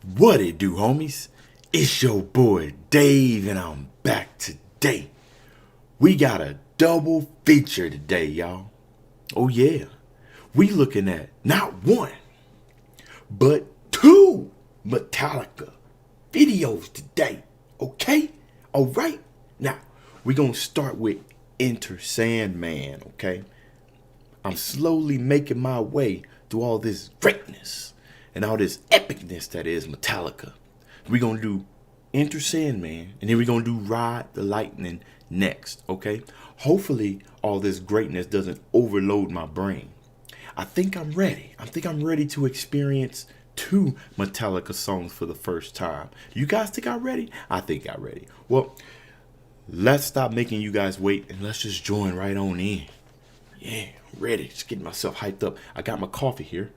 What it do, homies? It's your boy Dave, and I'm back today. We got a double feature today, y'all. Oh yeah, we looking at not one, but two Metallica videos today. Okay? Alright? Now, we're gonna start with Enter Sandman, okay? I'm slowly making my way through all this greatness and all this epicness that is Metallica. We're going to do Enter Sandman, and then we're going to do Ride the Lightning next, okay? Hopefully, all this greatness doesn't overload my brain. I think I'm ready. I think I'm ready to experience two Metallica songs for the first time. You guys think I'm ready? I think I'm ready. Well, let's stop making you guys wait, and let's just join right on in. Yeah, I'm ready. Just getting myself hyped up. I got my coffee here.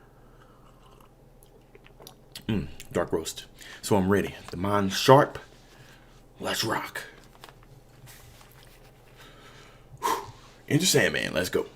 Dark roast. So I'm ready. The mind's sharp. Let's rock. Enter Sandman. Let's go.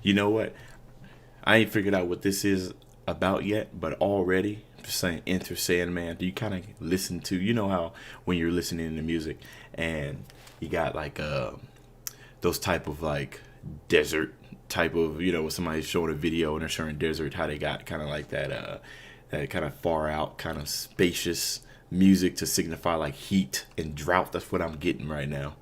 You know what? I ain't figured out what this is about yet, but already, just saying Enter Sandman, do you kind of listen to, you know how when you're listening to music and you got like those type of like desert type of, you know, when somebody's showing a video and they're showing desert, how they got kind of like that kind of far out, kind of spacious music to signify like heat and drought. That's what I'm getting right now.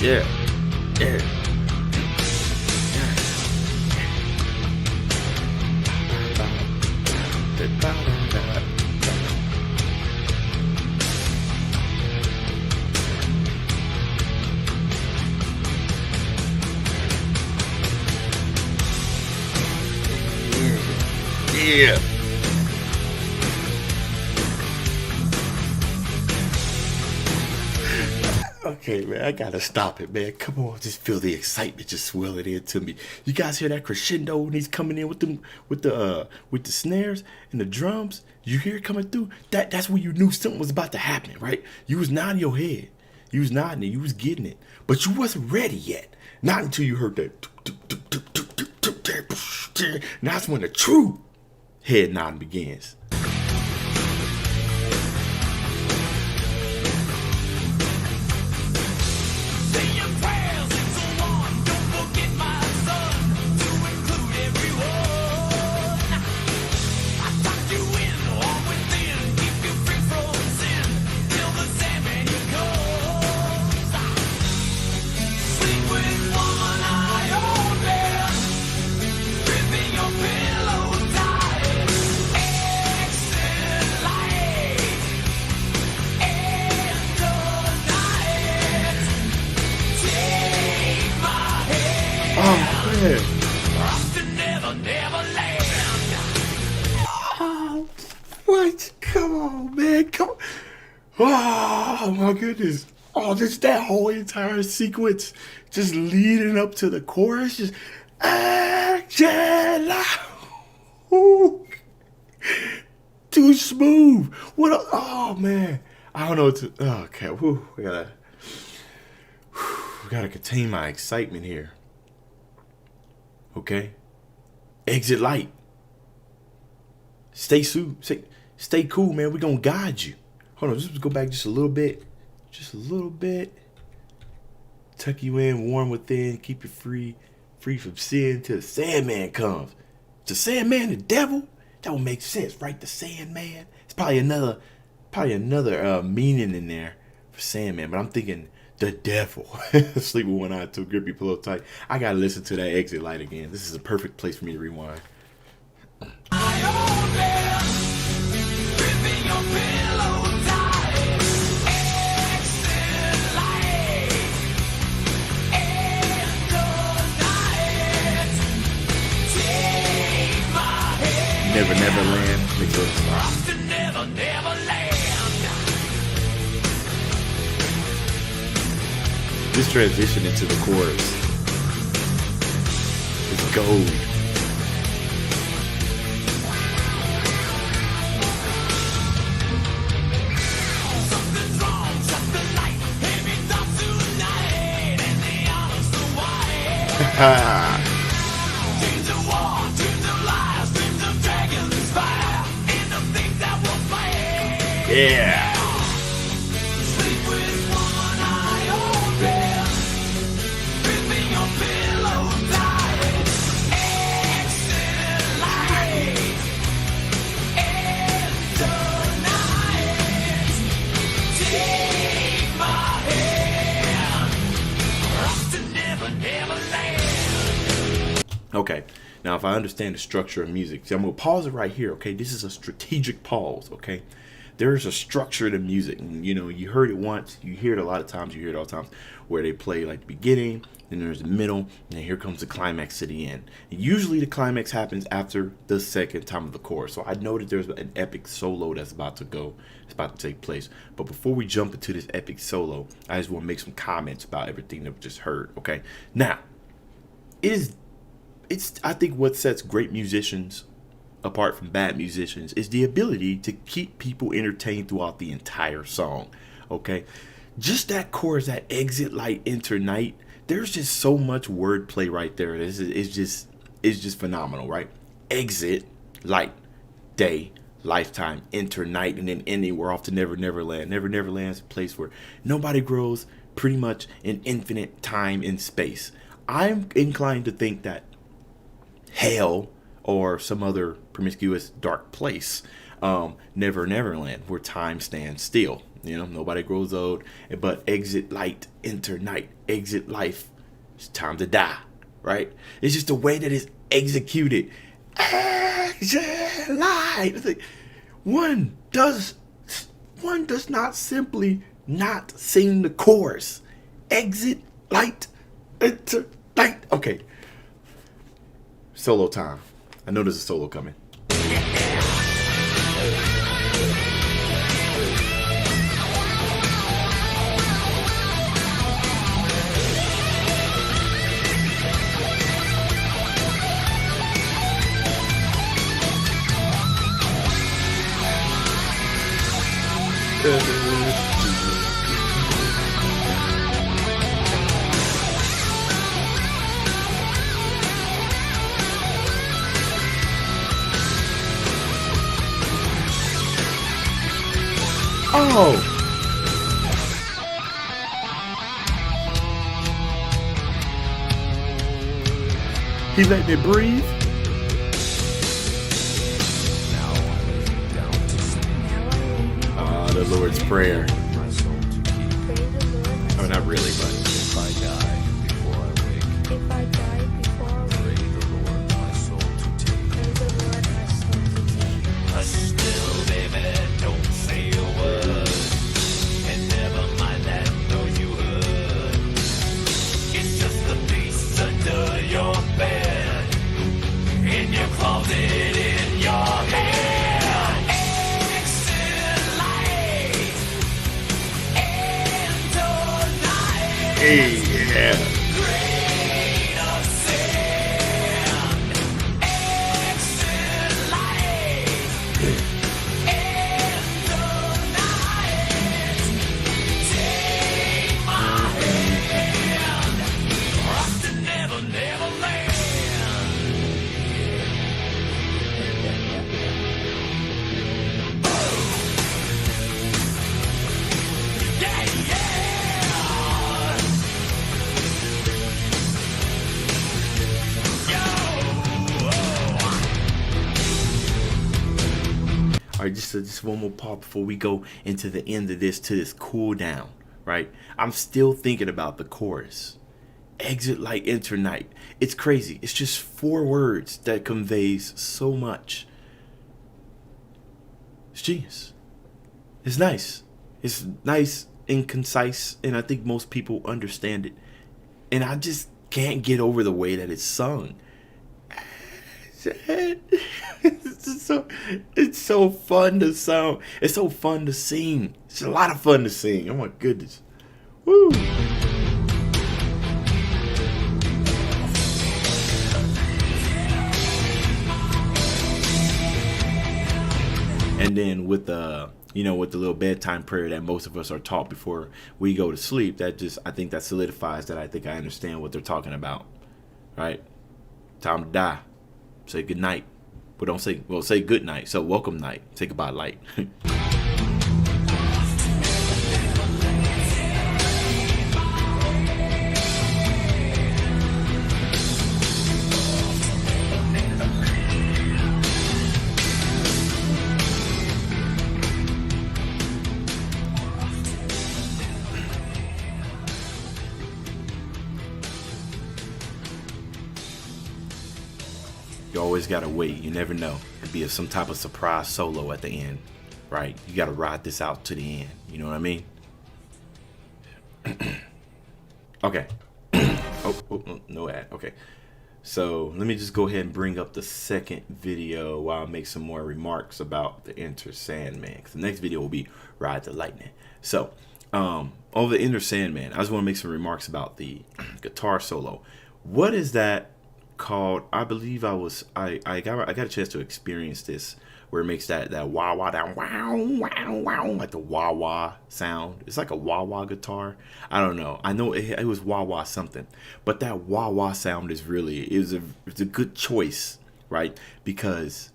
Yeah. Yeah. Okay, man, I gotta stop it, man. Come on, just feel the excitement just swelling into me. You guys hear that crescendo when he's coming in with the snares and the drums? You hear it coming through? That's when you knew something was about to happen, right? You was nodding your head. You was nodding it. You was getting it. But you wasn't ready yet. Not until you heard that. And that's when the true head nodding begins. Oh, what? Come on, man. Come on. Oh, my goodness. Oh, just that whole entire sequence just leading up to the chorus. Just, Angela. Ooh. Too smooth. Oh, man. I don't know what to. Oh, okay. Whew, we gotta contain my excitement here. Okay? Exit light. Stay cool, man. We're gonna guide you. Hold on, just go back just a little bit. Just a little bit. Tuck you in, warm within, keep you free from sin till the Sandman comes. The Sandman, the devil? That would make sense, right? The Sandman. It's probably another meaning in there for Sandman, but I'm thinking the devil. Sleep with one eye too grippy, pillow tight. I gotta listen to that exit light again. This is a perfect place for me to rewind. Never Never Land. This transition into the chorus is gold. Yeah. Okay, now if I understand the structure of music, see, I'm going to pause it right here, okay? This is a strategic pause, okay? There's a structure to music, and you heard it once, you hear it a lot of times, you hear it all the times, where they play like the beginning, then there's the middle, and then here comes the climax to the end. And usually the climax happens after the second time of the chorus, so I know that there's an epic solo that's about to take place. But before we jump into this epic solo, I just want to make some comments about everything that we just heard, okay? Now, I think what sets great musicians apart from bad musicians is the ability to keep people entertained throughout the entire song. Okay, just that chorus, that exit light, enter night. There's just so much wordplay right there. It's just phenomenal, right? Exit light, day, lifetime, enter night, and then ending. We're off to Never Never Land. Never Never Land is a place where nobody grows, pretty much in infinite time and space. I'm inclined to think that hell or some other promiscuous dark place, Never Never Land, where time stands still. Nobody grows old, but exit light, enter night, exit life, it's time to die, right? It's just the way that it's executed. Exit light. It's like, one does not simply not sing the chorus. Exit light, enter night. Okay. Solo time. I know there's a solo coming. Oh! He let me breathe. The Lord's Prayer. Oh, not really, but if I die before I wake, pray the Lord my soul to take. Still, baby, don't say a word, and never mind that though you heard. It's just the beast under your bed, in your closet, in your head. Hey, yeah. All right, just one more part before we go into the end of this, to this cool down, right? I'm still thinking about the chorus. Exit light, enter night. It's crazy. It's just 4 words that conveys so much. It's genius. It's nice. It's nice and concise, and I think most people understand it. And I just can't get over the way that it's sung. it's so fun to sound. It's so fun to sing. It's a lot of fun to sing. Oh my goodness. Woo. And then with the with the little bedtime prayer that most of us are taught before we go to sleep, I think that solidifies that I think I understand what they're talking about. Right? Time to die. Say good night. But don't say say good night. So welcome night. Say goodbye light. You always gotta wait. You never know. It'd be some type of surprise solo at the end, right? You gotta ride this out to the end. You know what I mean? Okay. Oh, no ad. Okay. So let me just go ahead and bring up the second video while I make some more remarks about the Enter Sandman. Because the next video will be Ride the Lightning. So, over the Enter Sandman, I just want to make some remarks about the guitar solo. What is that called? I believe I got a chance to experience this where it makes that wah wah down wow wow wow like the wah wah sound. It's like a wah wah guitar. I don't know. I know it was wah wah something, but that wah wah sound is it's a good choice, right? Because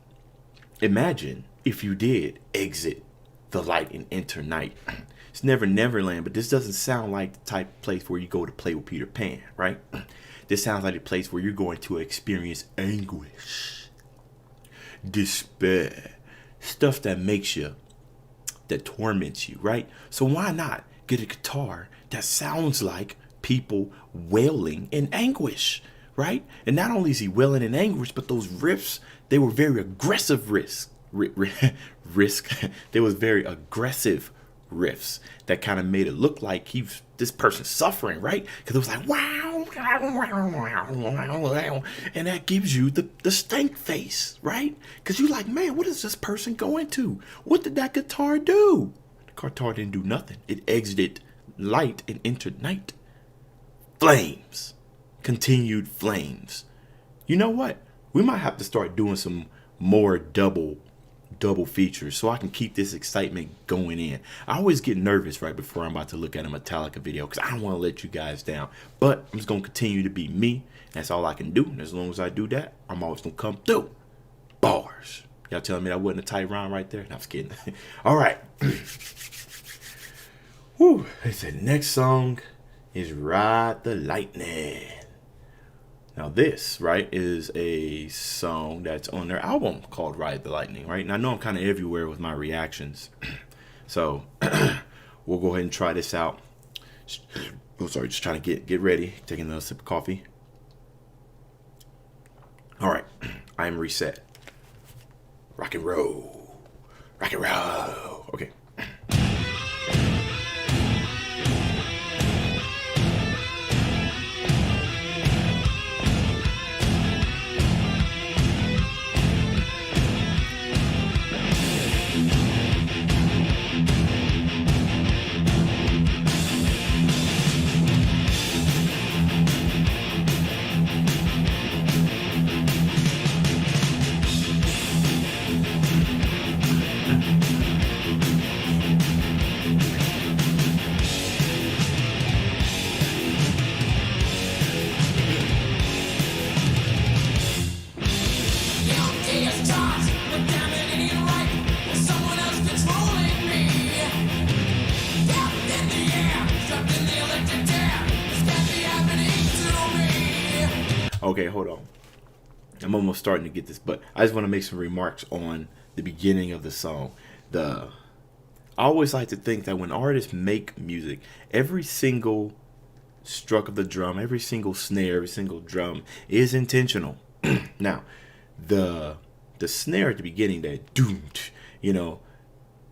imagine if you did exit the light and enter night. It's never Neverland, but this doesn't sound like the type of place where you go to play with Peter Pan, right? This sounds like a place where you're going to experience anguish, despair, stuff that torments you, right? So why not get a guitar that sounds like people wailing in anguish, right? And not only is he wailing in anguish, but those riffs, they were very aggressive They was very aggressive riffs that kind of made it look like this person's suffering, right? Because it was like wow, and that gives you the stank face, right? Because you're like, man, what is this person going to? What did that guitar do? The guitar didn't do nothing. It exited light and entered night. Flames, continued flames. You know what? We might have to start doing some more double features so I can keep this excitement going in. I always get nervous right before I'm about to look at a Metallica video because I don't want to let you guys down. But I'm just going to continue to be me. That's all I can do. And as long as I do that, I'm always going to come through. Bars. Y'all telling me that wasn't a tight rhyme right there? No, I'm just kidding. All right. Whew. They said next song is Ride the Lightning. Now this, right, is a song that's on their album called Ride the Lightning, right? And I know I'm kind of everywhere with my reactions. So we'll go ahead and try this out. Oh, sorry, just trying to get ready. Taking another sip of coffee. All right, I am reset. Rock and roll. Rock and roll. Okay. Okay, hold on. I'm almost starting to get this, but I just want to make some remarks on the beginning of the song. I always like to think that when artists make music, every single stroke of the drum, every single snare, every single drum is intentional. Now, the snare at the beginning, that doom,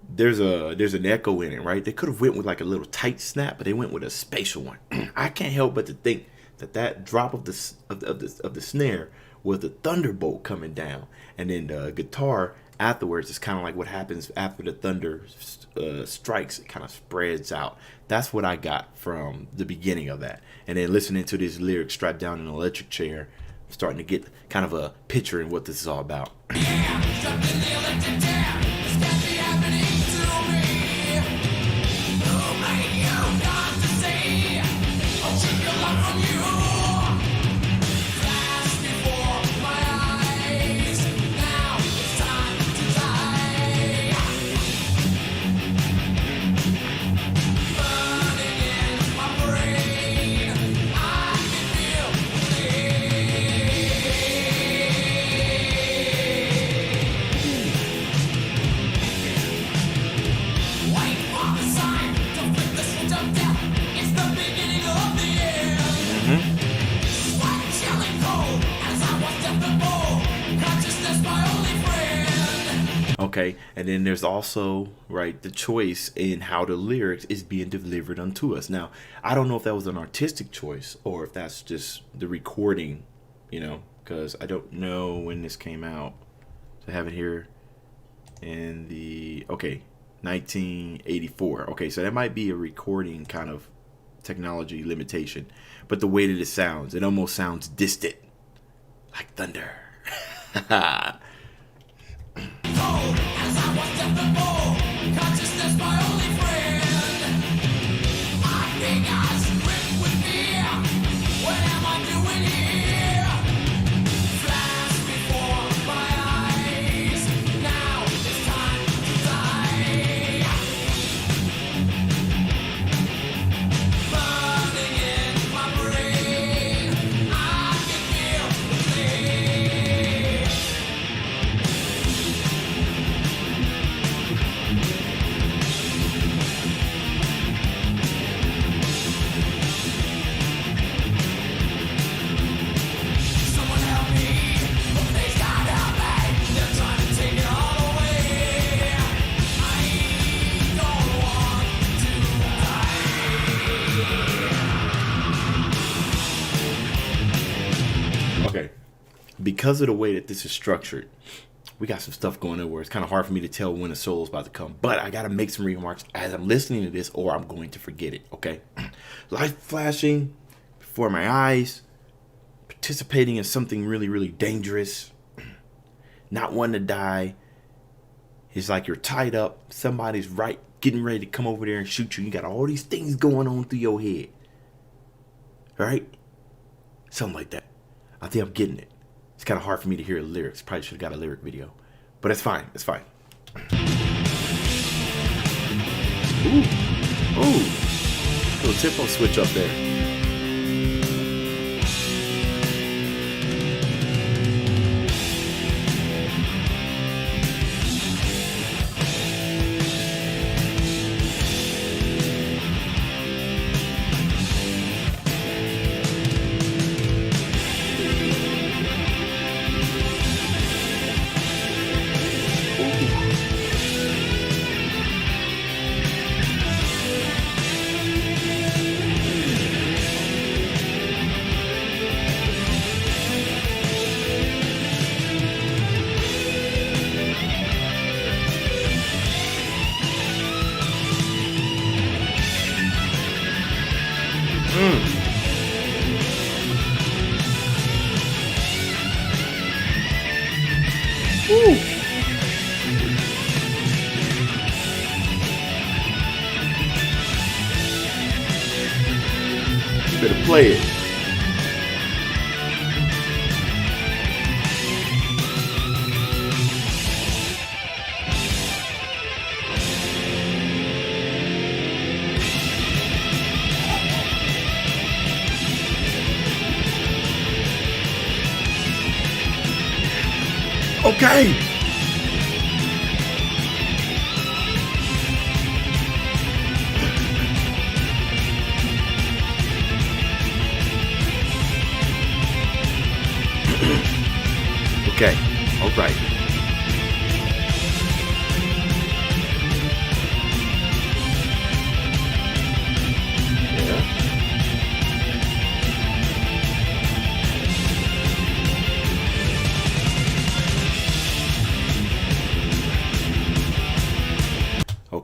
there's an echo in it, right? They could have went with like a little tight snap, but they went with a spatial one. I can't help but to think that drop of the snare was the thunderbolt coming down, and then the guitar afterwards is kind of like what happens after the thunder strikes. It kind of spreads out. That's what I got from the beginning of that, and then listening to these lyrics strapped down in an electric chair, I'm starting to get kind of a picture in what this is all about. Okay, and then there's also, right, the choice in how the lyrics is being delivered unto us. Now, I don't know if that was an artistic choice or if that's just the recording, because I don't know when this came out. So I have it here in 1984. Okay, so that might be a recording kind of technology limitation. But the way that it sounds, it almost sounds distant, like thunder. As I was deaf and bold, consciousness my only friend. My fingers grip with fear. What am I doing here? Flash before my eyes. Now it's time to die. Burning in my brain, I can feel the pain. Okay, because of the way that this is structured, we got some stuff going on where it's kind of hard for me to tell when a solo is about to come. But I got to make some remarks as I'm listening to this or I'm going to forget it, okay? Light flashing before my eyes, participating in something really, really dangerous, not wanting to die. It's like you're tied up, somebody's getting ready to come over there and shoot you. You got all these things going on through your head, right? Something like that. I think I'm getting it. It's kind of hard for me to hear the lyrics. Probably should have got a lyric video. But it's fine. It's fine. Ooh. Ooh. Little tempo switch up there. Better play it. Okay. Okay, all right. Yeah.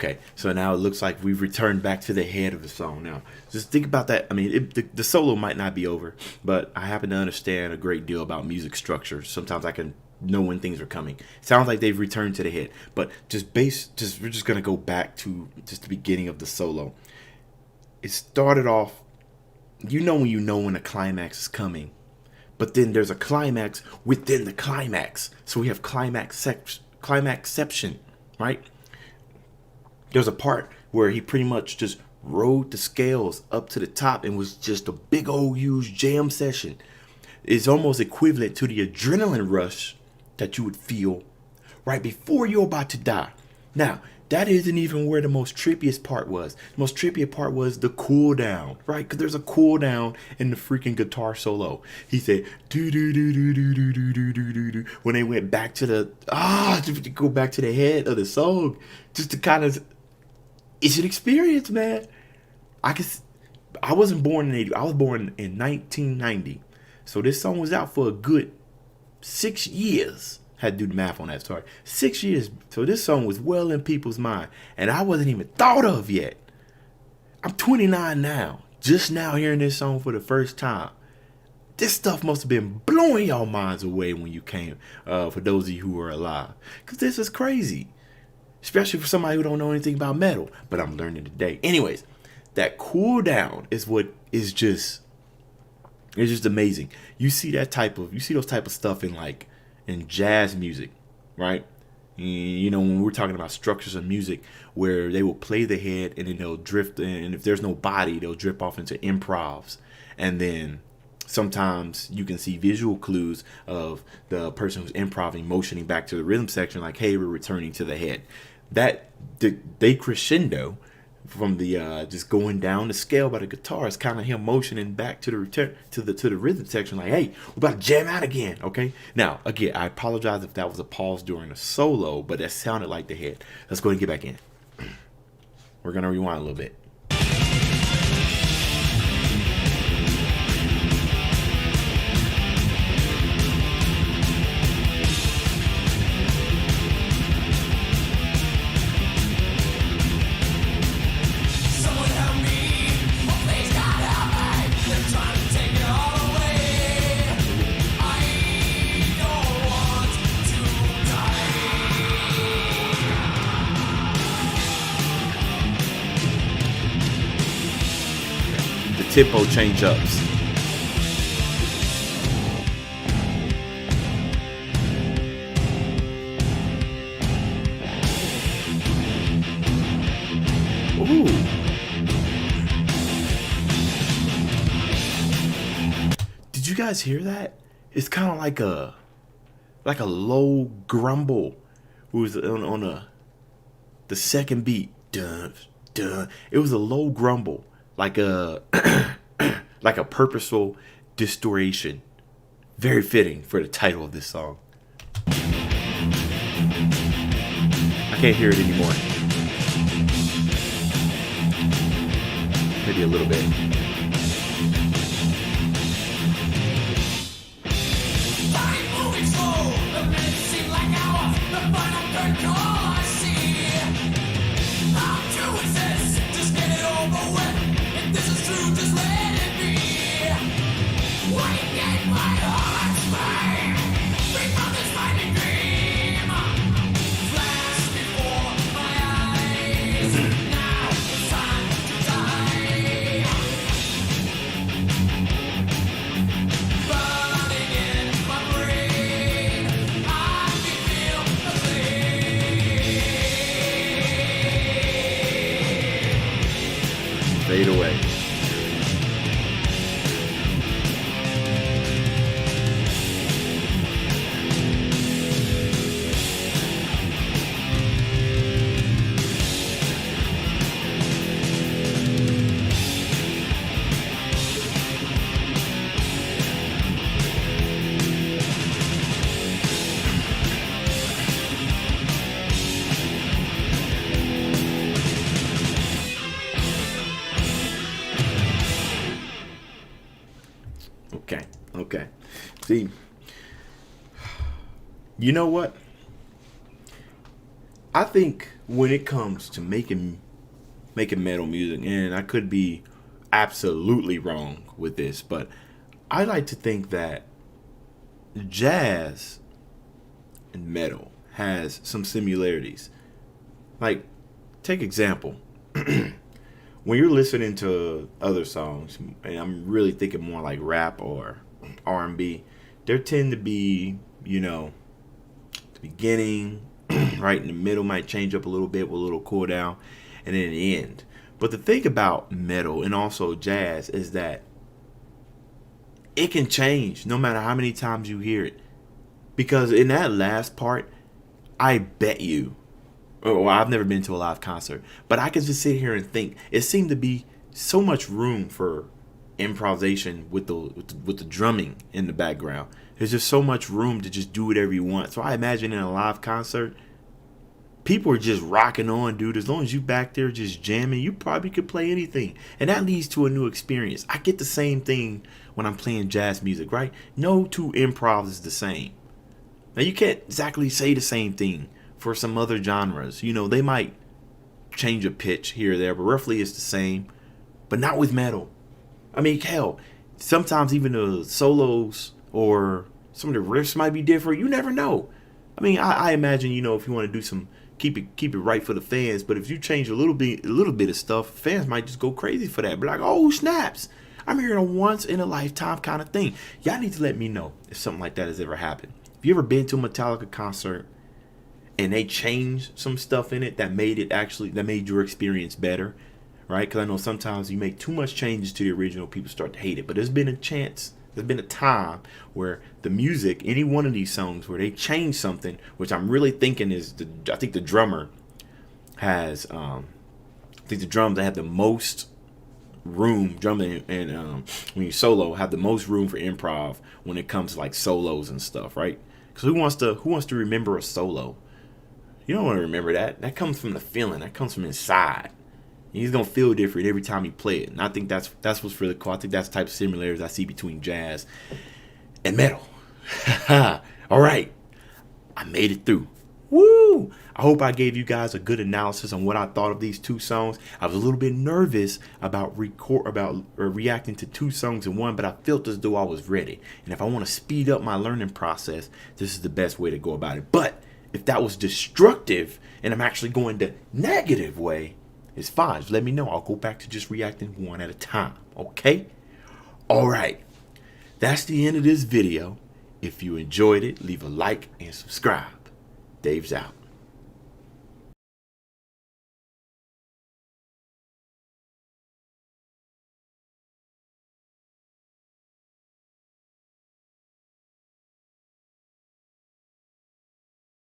Okay, so now it looks like we've returned back to the head of the song. Now, just think about that. I mean, the solo might not be over, but I happen to understand a great deal about music structure. Sometimes I can know when things are coming. Sounds like they've returned to the head, but we're just gonna go back to just the beginning of the solo. It started off, when a climax is coming, but then there's a climax within the climax. So we have climaxception, right? There's a part where he pretty much just rode the scales up to the top and was just a big old huge jam session. It's almost equivalent to the adrenaline rush that you would feel right before you're about to die. Now, that isn't even where the most trippiest part was. The most trippiest part was the cool down, right? Because there's a cool down in the freaking guitar solo. He said do do do do do do do do do do when they went back to to go back to the head of the song, just to kind of. It's an experience, man. I wasn't born in 80. I was born in 1990. So this song was out for a good 6 years. Had to do the math on that, sorry. 6 years. So this song was well in people's mind. And I wasn't even thought of yet. I'm 29 now. Just now hearing this song for the first time. This stuff must have been blowing y'all minds away when you came, for those of you who are alive. Because this is crazy. Especially for somebody who don't know anything about metal. But I'm learning today. Anyways, that cool down is what is just, it's just amazing. You see those type of stuff in jazz music, right? When we're talking about structures of music where they will play the head and then they'll drift, and if there's no body, they'll drip off into improvs. And then sometimes you can see visual clues of the person who's improving motioning back to the rhythm section, like, hey, we're returning to the head. They crescendo from the just going down the scale by the guitar. It's kind of him motioning back to the return to the rhythm section, like, hey, we're about to jam out again. Okay, now again, I apologize if that was a pause during the solo, but that sounded like the head. Let's go ahead and get back in. We're gonna rewind a little bit. Tempo change ups. Ooh. Did you guys hear that? It's kind of like a low grumble. It was on the second beat. Dun, dun. It was a low grumble. Like a purposeful distortion. Very fitting for the title of this song. I can't hear it anymore. Maybe a little bit. Moving slow, the minutes seem like hours. The final curtain call I see. How to resist? Just get it over with. This is true, just let it be. Waking my heart's flame. Free from this blinding dream. Flash before my eyes. Now it's time to die. Burning in my brain. I can feel the flame. Fade away. Okay. See, you know what? I think when it comes to making metal music, and I could be absolutely wrong with this, but I like to think that jazz and metal has some similarities. Like, take example. When you're listening to other songs, and I'm really thinking more like rap or R&B, there tend to be, the beginning, right in the middle might change up a little bit with a little cool down, and then the end. But the thing about metal and also jazz is that it can change no matter how many times you hear it. Because in that last part, I bet you, well, I've never been to a live concert, but I can just sit here and think it seemed to be so much room for improvisation with the drumming in the background. There's just so much room to just do whatever you want. So I imagine in a live concert, people are just rocking on, dude. As long as you back there just jamming, you probably could play anything. And that leads to a new experience. I get the same thing when I'm playing jazz music, right? No two improvs is the same. Now, you can't exactly say the same thing for some other genres. They might change a pitch here or there, but roughly it's the same. But not with metal. I mean, hell, sometimes even the solos or some of the riffs might be different. You never know. I mean, I imagine, if you want to do some keep it right for the fans, but if you change a little bit of stuff, fans might just go crazy for that. Be like, oh, snaps. I'm hearing a once in a lifetime kind of thing. Y'all need to let me know if something like that has ever happened. If you ever been to a Metallica concert and they changed some stuff in it that made your experience better, right? Because I know sometimes you make too much changes to the original, people start to hate it. But there's been a time where the music, any one of these songs, where they change something, which I'm really thinking I think the drummer has, the drums that have the most room, drumming and when you solo, have the most room for improv when it comes to like solos and stuff, right? Because who wants to remember a solo? You don't want to remember that. That comes from the feeling. That comes from inside. He's gonna feel different every time you play it, and I think that's what's really cool. I think that's the type of similarities I see between jazz and metal. All right, I made it through. Woo! I hope I gave you guys a good analysis on what I thought of these two songs. I was a little bit nervous about reacting to two songs in one, but I felt as though I was ready. And if I want to speed up my learning process, this is the best way to go about it. But if that was destructive and I'm actually going the negative way, it's fine. Just let me know. I'll go back to just reacting one at a time. Okay? All right. That's the end of this video. If you enjoyed it, leave a like and subscribe. Dave's out.